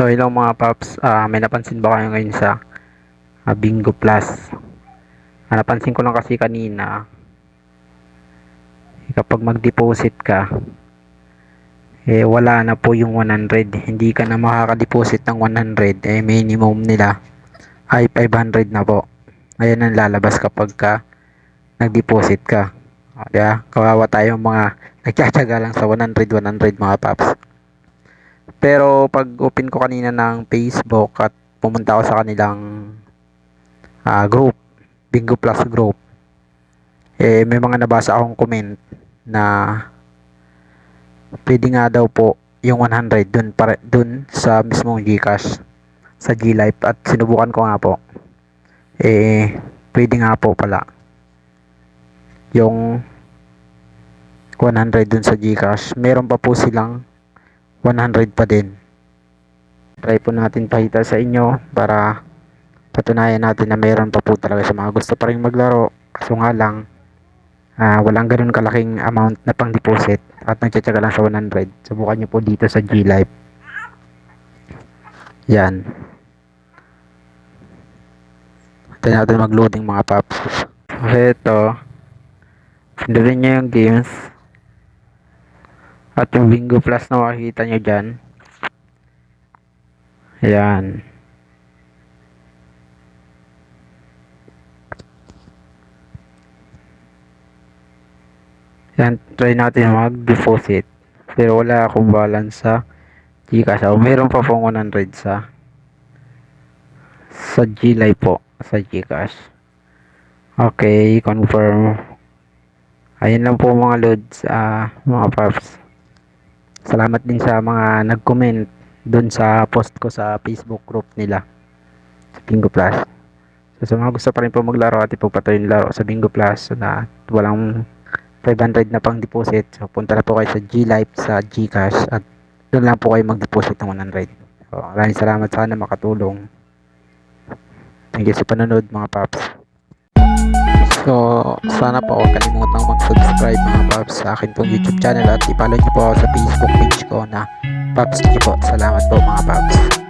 So hello mga paps, may napansin ba kayo ngayon sa Bingo Plus? Napansin ko lang kasi kanina, kapag mag-deposit ka, wala na po yung 100. Hindi ka na makaka-deposit ng 100, minimum nila ay 500 na po. Ayan ang lalabas kapag ka nag-deposit ka. Diba? Kawawa tayo mga nagtsatsaga lang sa 100 mga paps. Pero pag open ko kanina ng Facebook at pumunta ako sa kanilang group, Bingo Plus group, may mga nabasa akong comment na pwede nga daw po yung 100 dun sa mismong GCash sa GLife, at sinubukan ko nga po, pwede nga po pala yung 100 dun sa GCash. Meron pa po silang 100 pa din. Try po natin pakita sa inyo para patunayan natin na meron pa po talaga sa mga gusto pa rin maglaro. Kaso nga lang, walang ganun kalaking amount na pang deposit at nagtsatsaga lang sa 100. Subukan nyo po dito sa GLife. Yan. Hintayin natin mag-loading mga paps. Okay, ito. Pindutin nyo yung games. At yung Bingo Plus na makikita nyo dyan. Yan. Yan, try natin mag-deposit. Pero wala akong balance sa GCash. Meron pa pong 100 sa GLife po, sa GCash. Okay, confirm. Ayun lang po mga loads, mga paps. Salamat din sa mga nag-comment dun sa post ko sa Facebook group nila sa Bingo Plus. So sa mga gusto pa rin po maglaro at ipagpatuloy yung laro sa Bingo Plus na walang 500 na pang deposit, so punta na po kayo sa GLife, sa GCash, at doon lang po kayo mag-deposit ng 100. So maraming salamat, sana makatulong. Thank you sa panonood mga paps. So sana po huwag kalimutang mag-subscribe mga paps sa akin pong YouTube channel, at i-follow nyo po ako sa Facebook page ko na Paps G po. Salamat po mga paps.